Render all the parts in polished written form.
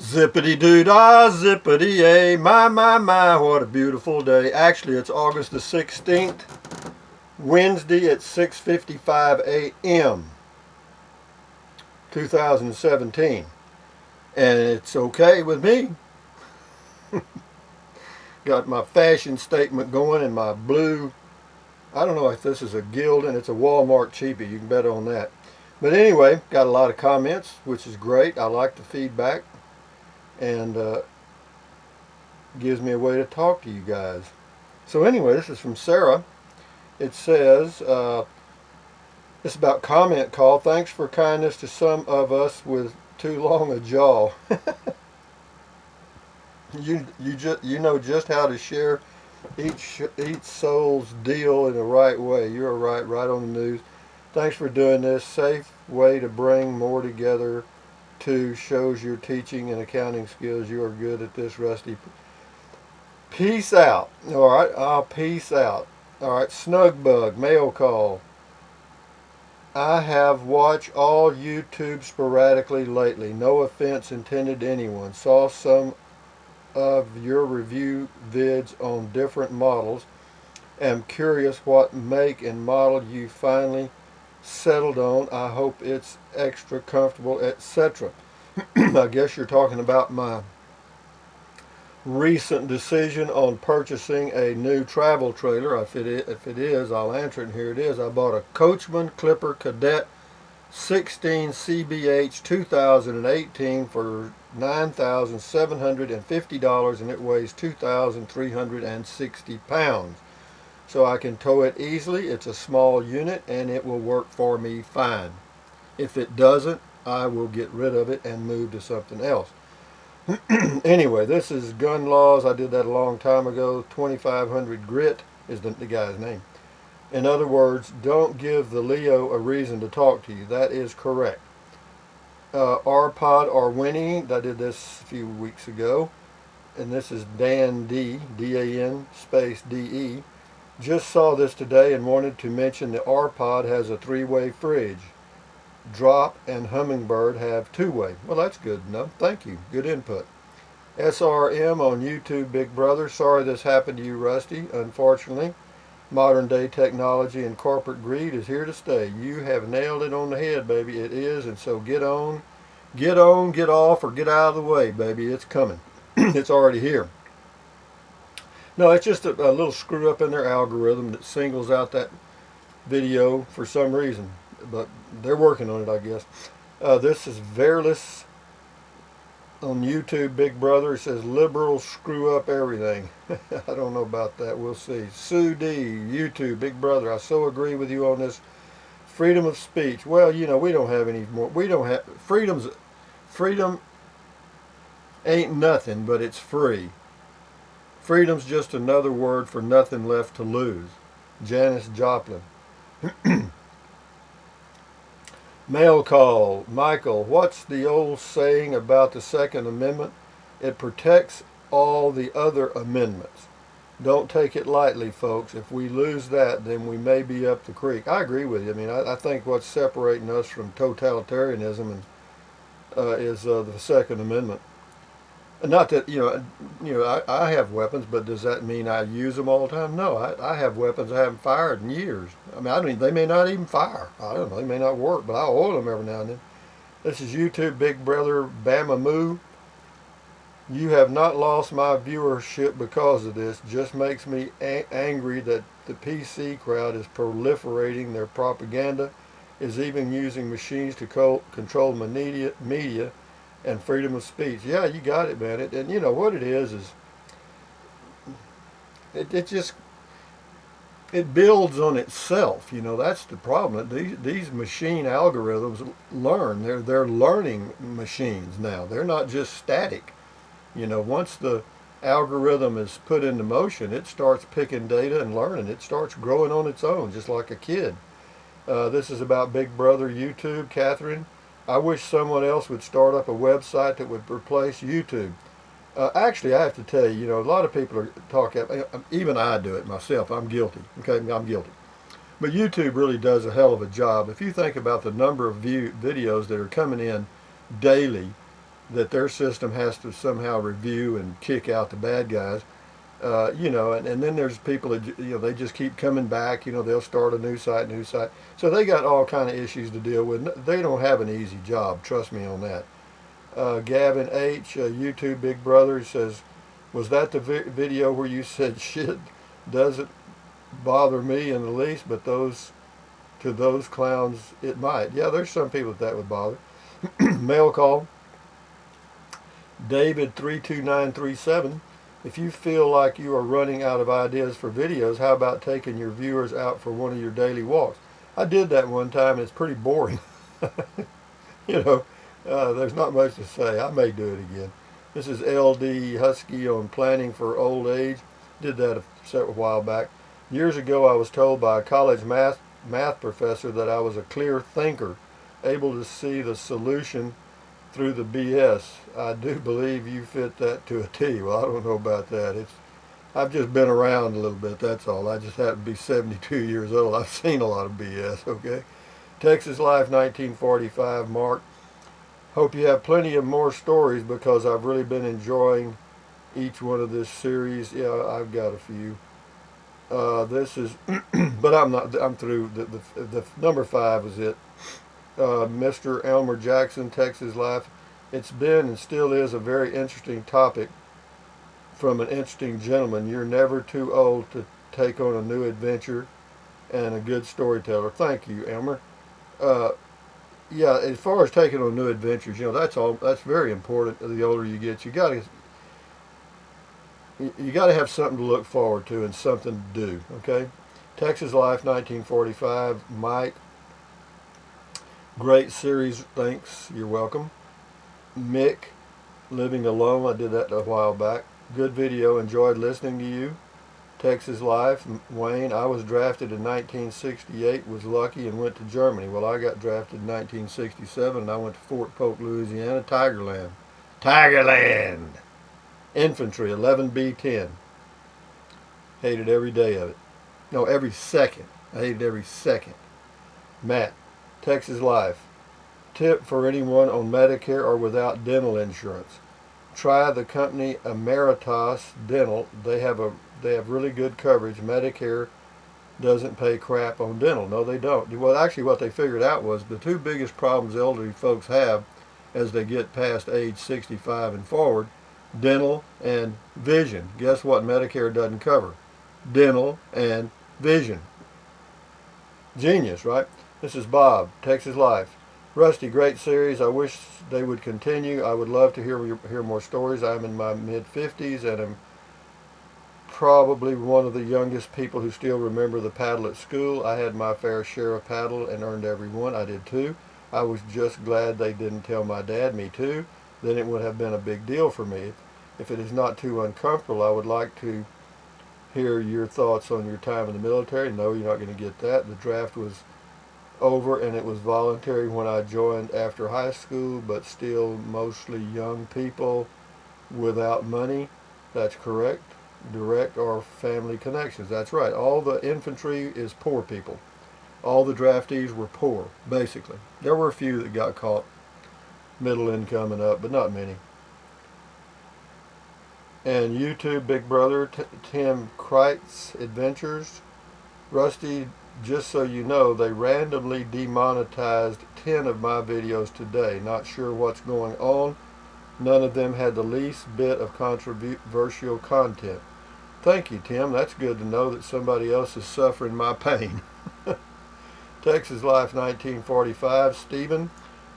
Zippity-doo-dah, zippity-yay, my, what a beautiful day. Actually, it's August the 16th, Wednesday at 6:55 a.m., 2017. And it's okay with me. Got my fashion statement going and my blue, I don't know if this is a Gildan, it's a Walmart cheapie, you can bet on that. But anyway, got a lot of comments, which is great. I like the feedback. And gives me a way to talk to you guys. So anyway, this is from Sarah. It says, it's about comment call. Thanks for kindness to some of us with too long a jaw. you know just how to share each soul's deal in the right way. You're right on the news. Thanks for doing this. Safe way to bring more together. Too shows your teaching and accounting skills. You are good at this, Rusty. Peace out. All right, I'll peace out. All right, Snugbug, mail call. I have watched all YouTube sporadically lately. No offense intended to anyone. Saw some of your review vids on different models. Am curious what make and model you finally settled on. I hope it's extra comfortable, etc. I guess you're talking about my recent decision on purchasing a new travel trailer. If it is, I'll answer it, and here it is. I bought a Coachman Clipper Cadet 16 CBH 2018 for $9,750, and it weighs 2,360 pounds. So I can tow it easily. It's a small unit and it will work for me fine. If it doesn't, I will get rid of it and move to something else. Anyway, this is Gun Laws. I did that a long time ago. 2500 Grit is the guy's name. In other words, don't give the Leo a reason to talk to you. That is correct. R-Pod or Winnie, I did this a few weeks ago. And this is Dan D, D-A-N space D-E. Just saw this today and wanted to mention the R-Pod has a 3-way fridge. Drop and Hummingbird have 2-way. Well, that's good enough. Thank you. Good input. SRM on YouTube, Big Brother. Sorry this happened to you, Rusty. Unfortunately, modern day technology and corporate greed is here to stay. You have nailed it on the head, baby. It is, and so get on, get off, or get out of the way, baby. It's coming. It's already here. No, it's just a little screw up in their algorithm that singles out that video for some reason. But they're working on it, I guess. This is Verless on YouTube, Big Brother. It says liberals screw up everything. I don't know about that. We'll see. Sue D, YouTube, Big Brother. I so agree with you on this freedom of speech. Well, you know, we don't have any more. We don't have freedom ain't nothing, but it's free. Freedom's just another word for nothing left to lose. Janis Joplin. Mail call. Michael, what's the old saying about the Second Amendment? It protects all the other amendments. Don't take it lightly, folks. If we lose that, then we may be up the creek. I agree with you. I mean, I think what's separating us from totalitarianism is the Second Amendment. Not that, I have weapons, but does that mean I use them all the time? No, I have weapons I haven't fired in years. I mean, they may not even fire. I don't know, they may not work, but I oil them every now and then. This is YouTube, Big Brother Bama Moo. You have not lost my viewership because of this. Just makes me angry that the PC crowd is proliferating their propaganda, is even using machines to control media and freedom of speech. Yeah, you got it, man. And you know what it is it just builds on itself. You know, that's the problem. These machine algorithms learn. They're learning machines now. They're not just static. You know, once the algorithm is put into motion, it starts picking data and learning. It starts growing on its own, just like a kid. This is about Big Brother YouTube, Catherine. I wish someone else would start up a website that would replace YouTube. Actually, I have to tell you, you know, a lot of people are talking, even I do it myself. I'm guilty. Okay, I'm guilty. But YouTube really does a hell of a job. If you think about the number of videos that are coming in daily that their system has to somehow review and kick out the bad guys. You know, and then there's people that, you know, they just keep coming back. You know, they'll start a new site. So they got all kind of issues to deal with. They don't have an easy job. Trust me on that. Gavin H, YouTube Big Brother, says, was that the video where you said shit doesn't bother me in the least, but to those clowns it might. Yeah, there's some people that would bother. Mail call. David 32937. If you feel like you are running out of ideas for videos, how about taking your viewers out for one of your daily walks? I did that one time, and it's pretty boring. You know, there's not much to say. I may do it again. This is LD Husky on planning for old age. Did that a while back. Years ago, I was told by a college math professor that I was a clear thinker, able to see the solution through the BS. I do believe you fit that to a T. Well, I don't know about that. I've just been around a little bit, that's all. I just happen to be 72 years old. I've seen a lot of BS, okay? Texas Life 1945, Mark. Hope you have plenty of more stories because I've really been enjoying each one of this series. Yeah, I've got a few. This is, but I'm through. The number 5 is it. Mr. Elmer Jackson, Texas Life. It's been and still is a very interesting topic from an interesting gentleman. You're never too old to take on a new adventure and a good storyteller. Thank you, Elmer. Yeah, as far as taking on new adventures, you know, that's very important. The older you get, you got to have something to look forward to and something to do, okay? Texas Life 1945, Mike. Great series, thanks, you're welcome. Mick, Living Alone, I did that a while back. Good video, enjoyed listening to you. Texas Life, Wayne, I was drafted in 1968, was lucky and went to Germany. Well, I got drafted in 1967 and I went to Fort Polk, Louisiana, Tigerland. Tigerland! Infantry, 11B10. Hated every day of it. No, every second. I hated every second. Matt, Texas Life. Tip for anyone on Medicare or without dental insurance. Try the company Emeritus Dental. They have really good coverage. Medicare doesn't pay crap on dental. No, they don't. Well, actually what they figured out was the two biggest problems elderly folks have as they get past age 65 and forward, dental and vision. Guess what Medicare doesn't cover? Dental and vision. Genius, right? This is Bob, Texas Life. Rusty, great series. I wish they would continue. I would love to hear more stories. I'm in my mid-50s and I'm probably one of the youngest people who still remember the paddle at school. I had my fair share of paddle and earned every one. I did too. I was just glad they didn't tell my dad, me too. Then it would have been a big deal for me. If it is not too uncomfortable, I would like to hear your thoughts on your time in the military. No, you're not going to get that. The draft was over and it was voluntary when I joined after high school, but still mostly young people without money. That's correct. Direct or family connections. That's right. All the infantry is poor people. All the draftees were poor, basically. There were a few that got caught middle income and up, but not many. And YouTube Big Brother, Tim Kreitz Adventures. Rusty, just so you know, they randomly demonetized 10 of my videos today. Not sure what's going on. None of them had the least bit of controversial content. Thank you, Tim. That's good to know that somebody else is suffering my pain. Texas Life 1945, Stephen.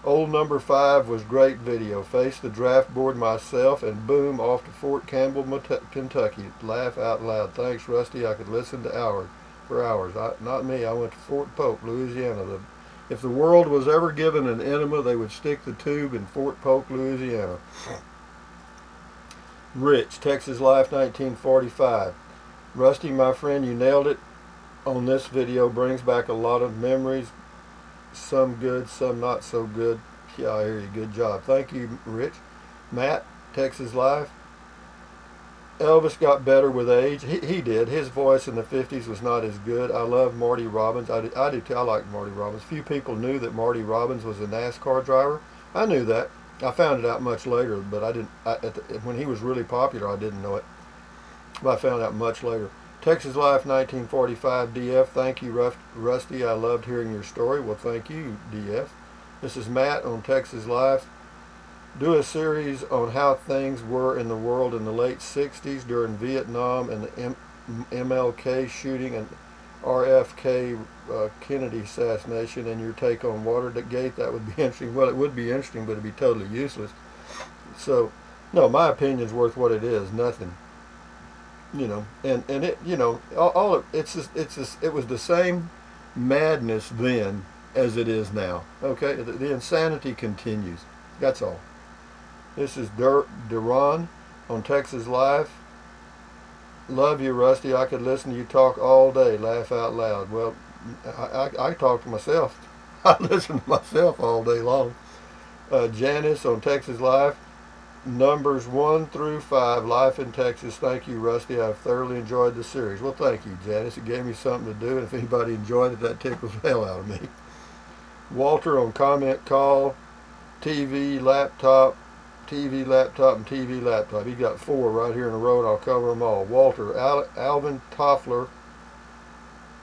Old number 5 was great video. Faced the draft board myself and boom, off to Fort Campbell, Kentucky. Laugh out loud. Thanks, Rusty. I could listen to for hours. Not me. I went to Fort Polk, Louisiana. If the world was ever given an enema, they would stick the tube in Fort Polk, Louisiana. Rich, Texas Life 1945. Rusty, my friend, you nailed it on this video. Brings back a lot of memories. Some good, some not so good. Yeah, I hear you. Good job. Thank you, Rich. Matt, Texas Life. Elvis got better with age. He did. His voice in the 50s was not as good. I love Marty Robbins. I do too. I like Marty Robbins. Few people knew that Marty Robbins was a NASCAR driver. I knew that. I found it out much later, but I didn't. When he was really popular, I didn't know it. But I found out much later. Texas Life 1945 DF. Thank you, Rusty. I loved hearing your story. Well, thank you, DF. This is Matt on Texas Life. Do a series on how things were in the world in the late 60s during Vietnam and the MLK shooting and RFK Kennedy assassination, and your take on Watergate. That would be interesting. Well, it would be interesting, but it'd be totally useless. So, no, my opinion's worth what it is. Nothing. And it, all of it was the same madness then as it is now. Okay, the insanity continues. That's all. This is Duran on Texas Life. Love you, Rusty. I could listen to you talk all day, laugh out loud. Well, I talk to myself. I listen to myself all day long. Janice on Texas Life. Numbers 1 through 5, Life in Texas. Thank you, Rusty. I've thoroughly enjoyed the series. Well, thank you, Janice. It gave me something to do, and if anybody enjoyed it, that tickles the hell out of me. Walter on Comment Call, TV, laptop, TV, laptop, and TV, laptop. He got 4 right here in a row, and I'll cover them all. Walter, Alvin Toffler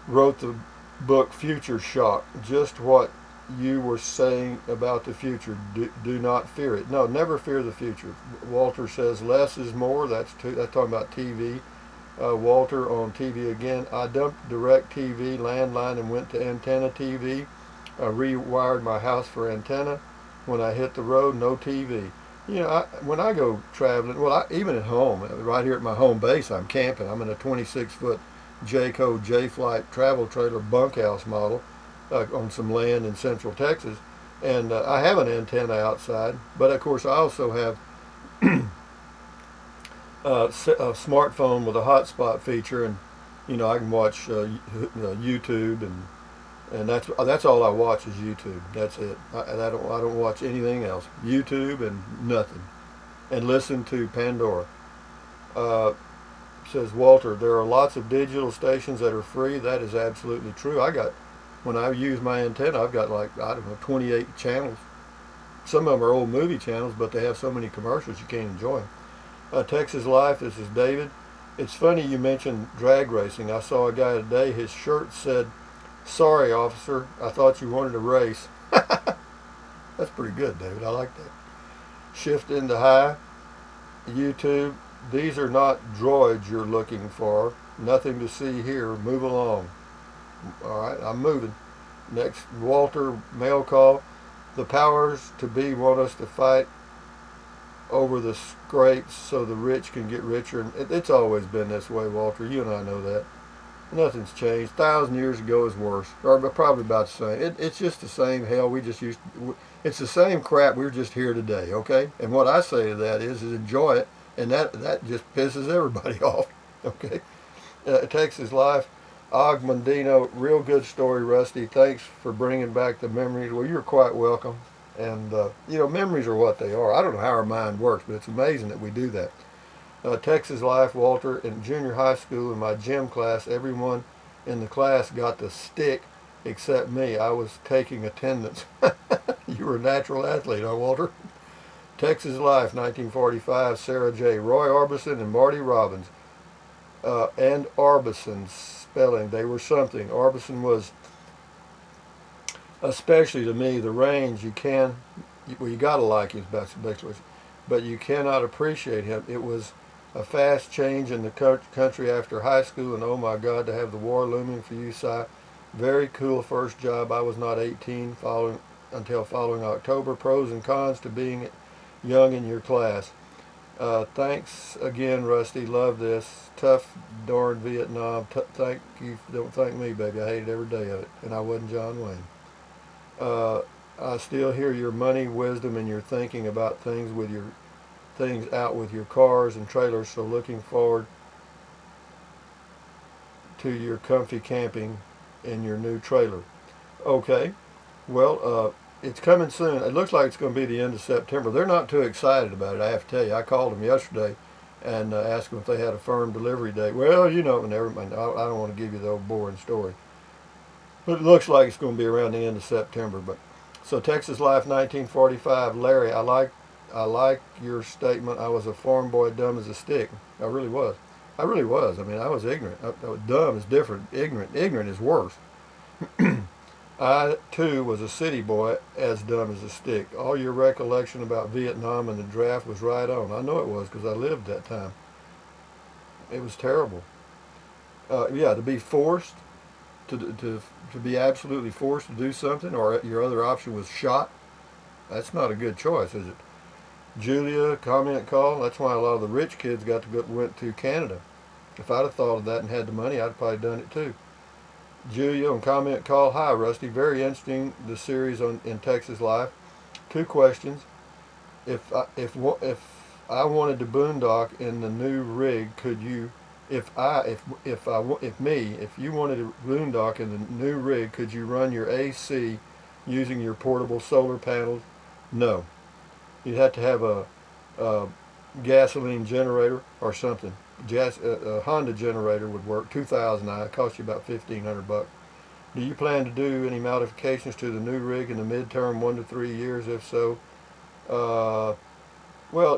wrote the book Future Shock. Just what you were saying about the future. Do not fear it. No, never fear the future. Walter says less is more. That's talking about TV. Walter on TV again. I dumped DirecTV landline and went to antenna TV. I rewired my house for antenna. When I hit the road, no TV. When I go traveling, well, even at home, right here at my home base, I'm camping. I'm in a 26-foot Jayco J-Flight travel trailer bunkhouse model on some land in central Texas. And I have an antenna outside, but of course I also have a smartphone with a hotspot feature, and I can watch YouTube, and that's all I watch is YouTube. That's it. I don't watch anything else. YouTube and nothing, and listen to Pandora. Says Walter, there are lots of digital stations that are free. That is absolutely true. When I use my antenna, I've got 28 channels. Some of them are old movie channels, but they have so many commercials you can't enjoy them. Texas Life, this is David. It's funny you mentioned drag racing. I saw a guy today, his shirt said, "Sorry, officer, I thought you wanted to race." That's pretty good, David. I like that. Shift into high. YouTube, these are not droids you're looking for. Nothing to see here. Move along. All right, I'm moving. Next, Walter, mail call. The powers to be want us to fight over the scrapes so the rich can get richer. And it's always been this way, Walter. You and I know that. Nothing's changed. 1,000 years ago is worse, or probably about the same. It's just the same hell. It's the same crap. We're just here today, okay? And what I say to that is enjoy it, and that just pisses everybody off, okay? Texas Life. Ogmandino, real good story, Rusty. Thanks for bringing back the memories. Well, you're quite welcome. And, memories are what they are. I don't know how our mind works, but it's amazing that we do that. Texas Life, Walter, in junior high school in my gym class, everyone in the class got the stick except me. I was taking attendance. You were a natural athlete, huh, Walter? Texas Life, 1945, Sarah J. Roy Orbison and Marty Robbins. And Orbison's spelling, they were something. Orbison was, especially to me, the range you gotta like him, basically, but you cannot appreciate him. It was a fast change in the country after high school, and oh my God, to have the war looming for you, Si. Very cool first job. I was not 18 until following October. Pros and cons to being young in your class. Thanks again, Rusty. Love this. Tough, darn Vietnam. Thank you. Don't thank me, baby. I hated every day of it, and I wasn't John Wayne. I still hear your money wisdom and your thinking about things out with your cars and trailers. So looking forward to your comfy camping in your new trailer. Okay. Well, it's coming soon. It looks like it's going to be the end of September. They're not too excited about it, I have to tell you. I called them yesterday and asked them if they had a firm delivery date. Well, never mind. I don't want to give you the old boring story. But it looks like it's going to be around the end of September. So Texas Life 1945, Larry, I like I like your statement. I was a farm boy, dumb as a stick. I really was. I really was. I mean, I was ignorant. Dumb is different. Ignorant is worse. I, too, was a city boy, as dumb as a stick. All your recollection about Vietnam and the draft was right on. I know it was because I lived that time. It was terrible. Yeah, to be forced, to be absolutely forced to do something, or your other option was shot, that's not a good choice, is it? Julia, comment call. That's why a lot of the rich kids went to Canada. If I'd have thought of that and had the money, I'd probably done it too. Julia on comment call. Hi, Rusty. Very interesting, the series in Texas Life. Two questions. If I wanted to boondock in the new rig, could you? If you wanted to boondock in the new rig, could you run your AC using your portable solar panels? No. You'd have to have a gasoline generator or something. A Honda generator would work. 2000. It cost you about $1,500. Do you plan to do any modifications to the new rig in the midterm, 1 to 3 years? If so, well,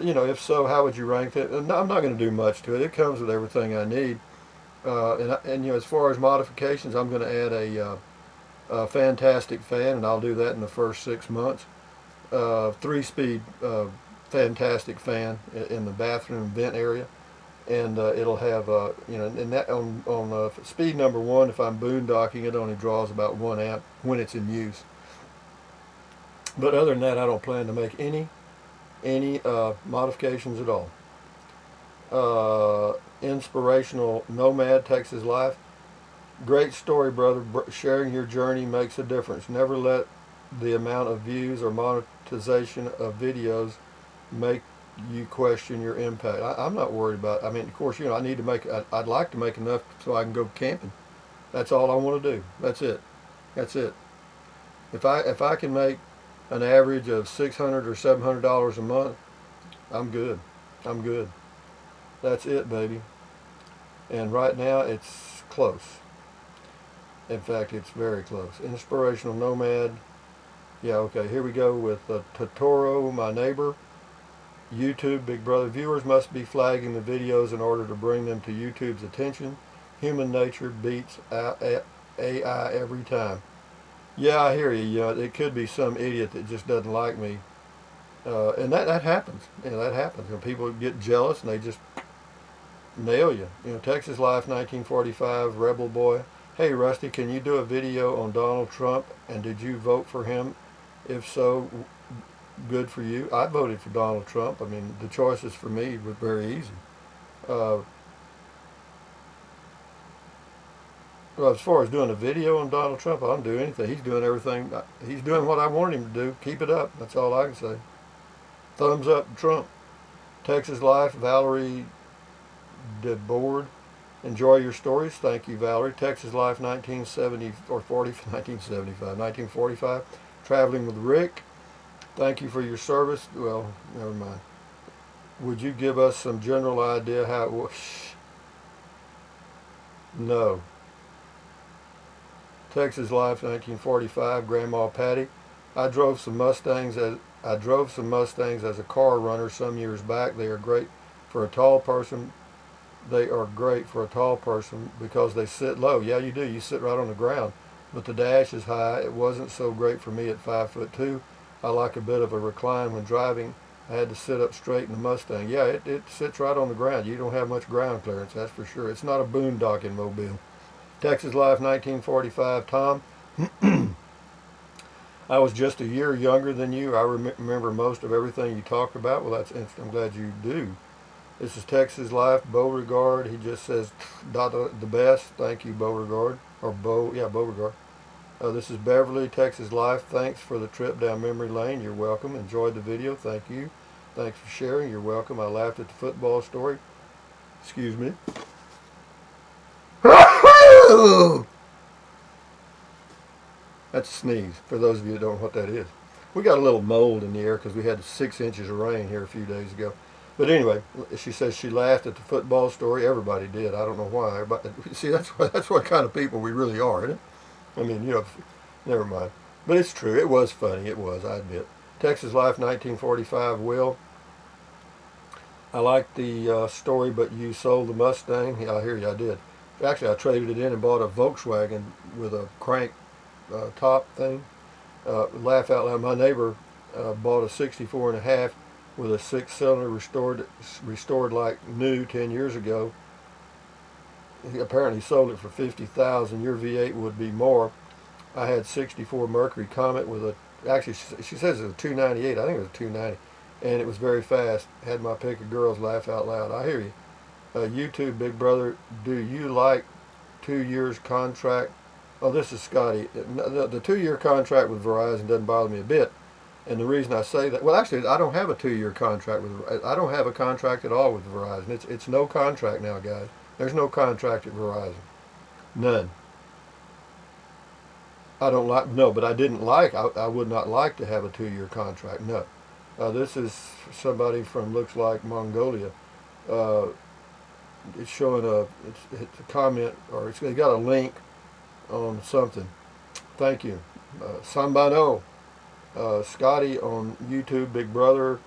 if so, how would you rank it? I'm not going to do much to it. It comes with everything I need. And as far as modifications, I'm going to add a fantastic fan, and I'll do that in the first 6 months. 3-speed fantastic fan in the bathroom vent area, and it'll have and that on speed number 1, if I'm boondocking, it only draws about 1 amp when it's in use. But other than that, I don't plan to make any modifications at all. Inspirational Nomad, Texas Life. Great story, brother. Sharing your journey makes a difference. Never let the amount of views or monetization of videos make you question your impact. I'm not worried about it. I mean, of course, I need to I'd like to make enough so I can go camping. That's all I want to do. That's it. If I can make an average of $600 or $700 a month, I'm good. That's it, baby. And right now, it's close. In fact, it's very close. Inspirational Nomad. Yeah, okay, here we go with Totoro, my neighbor. YouTube, Big Brother. Viewers must be flagging the videos in order to bring them to YouTube's attention. Human nature beats AI every time. Yeah, I hear you. It could be some idiot that just doesn't like me. And that happens. That happens. And people get jealous and they just nail you. Texas Life 1945, Rebel Boy. Hey, Rusty, can you do a video on Donald Trump, and did you vote for him? If so, good for you. I voted for Donald Trump. I mean, the choices for me were very easy. Well, as far as doing a video on Donald Trump, I don't do anything. He's doing everything. He's doing what I want him to do. Keep it up. That's all I can say. Thumbs up, Trump. Texas Life, Valerie DeBoard. Enjoy your stories. Thank you, Valerie. Texas Life 1945. Traveling with Rick. Thank you for your service. Well, never mind. Would you give us some general idea how it was? No. Texas Life 1945, Grandma Patty. I drove some Mustangs as a car runner some years back. They are great for a tall person. Because they sit low. Yeah, you do. You sit right on the ground. But the dash is high. It wasn't so great for me at 5'2". I like a bit of a recline when driving. I had to sit up straight in the Mustang. Yeah, it sits right on the ground. You don't have much ground clearance, that's for sure. It's not a boondocking mobile. Texas Life 1945, Tom. I was just a year younger than you. I remember most of everything you talked about. Well, I'm glad you do. This is Texas Life, Beauregard. He just says, the best. Thank you, Beauregard. Beauregard. This is Beverly, Texas Life. Thanks for the trip down memory lane. You're welcome. Enjoyed the video. Thank you. Thanks for sharing. You're welcome. I laughed at the football story. Excuse me. That's a sneeze, for those of you that don't know what that is. We got a little mold in the air because we had 6 inches of rain here a few days ago. But anyway, she says she laughed at the football story. Everybody did. I don't know why. But see, that's what kind of people we really are, isn't it? I mean, never mind. But it's true. It was funny. It was, I admit. Texas Life 1945 Will. I like the story, but you sold the Mustang. Yeah, I hear you, I did. Actually, I traded it in and bought a Volkswagen with a crank top thing. Laugh out loud. My neighbor bought a 64 and a half with a 6-cylinder restored like new 10 years ago. He apparently sold it for $50,000. Your V8 would be more. I had 64 Mercury Comet with a, actually she says it's a 298. I think it was a 290, and it was very fast. Had my pick of girls. Laugh out loud. I hear you. YouTube Big Brother, do you like 2 years contract? Oh, this is Scotty. The 2-year contract with Verizon doesn't bother me a bit. And the reason I say that, well, actually, I don't have a 2-year contract with. I don't have a contract at all with Verizon. It's no contract now, guys. There's no contract at Verizon. None. I don't like, no, but I didn't like, I would not like to have a 2-year contract. No. This is somebody from, looks like Mongolia. It's showing it's a comment, or they got a link on something. Thank you. Sambano. Scotty on YouTube, Big Brother.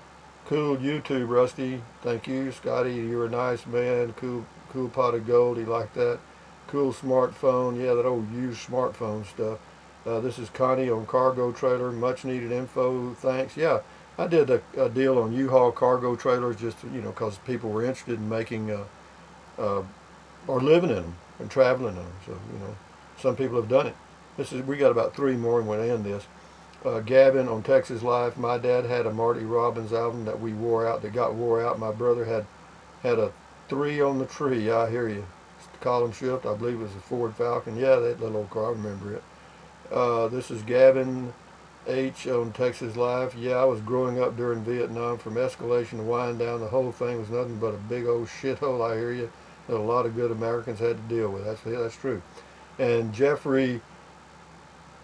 Cool YouTube, Rusty. Thank you, Scotty. You're a nice man. Cool pot of gold. He liked that. Cool smartphone. Yeah, that old used smartphone stuff. This is Connie on Cargo Trailer. Much needed info. Thanks. Yeah, I did a deal on U-Haul cargo trailers just because people were interested in making or living in them and traveling in them. So some people have done it. We got about 3 more and we'll end this. Gavin on Texas Life. My dad had a Marty Robbins album that got wore out. My brother had a 3 on the tree. I hear you. Column shift. I believe it was a Ford Falcon. Yeah, that little old car. I remember it. This is Gavin H on Texas Life. Yeah, I was growing up during Vietnam. From escalation to wind down, the whole thing was nothing but a big old shithole. I hear you. That a lot of good Americans had to deal with. That's true. And Jeffrey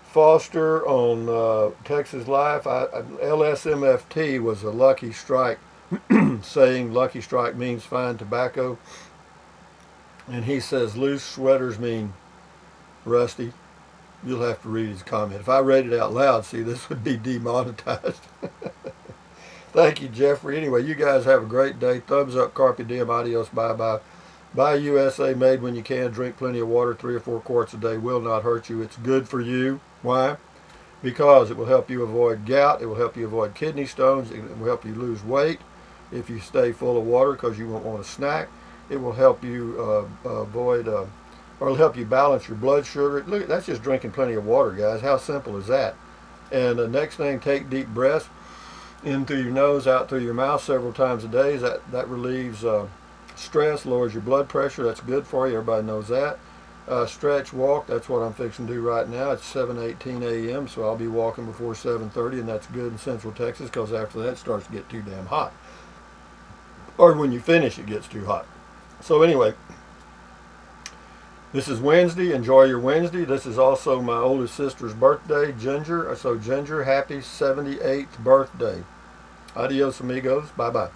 Foster on Texas Life. LSMFT was a lucky strike, saying lucky strike means fine tobacco. And he says loose sweaters mean rusty. You'll have to read his comment. If I read it out loud, see, this would be demonetized. Thank you, Jeffrey. Anyway, you guys have a great day. Thumbs up, carpe diem, adios, bye-bye. Buy USA, made when you can. Drink plenty of water. 3 or 4 quarts a day will not hurt you. It's good for you. Why? Because it will help you avoid gout. It will help you avoid kidney stones. It will help you lose weight if you stay full of water because you won't want to snack. It will help you or it'll help you balance your blood sugar. Look, that's just drinking plenty of water, guys. How simple is that? And the next thing, take deep breaths in through your nose, out through your mouth several times a day. That relieves stress, lowers your blood pressure. That's good for you. Everybody knows that. Stretch, walk. That's what I'm fixing to do right now. It's 7:18 a.m., so I'll be walking before 7:30, and that's good in Central Texas because after that it starts to get too damn hot. Or when you finish, it gets too hot. So anyway, this is Wednesday. Enjoy your Wednesday. This is also my oldest sister's birthday, Ginger. So Ginger, happy 78th birthday. Adios, amigos. Bye-bye.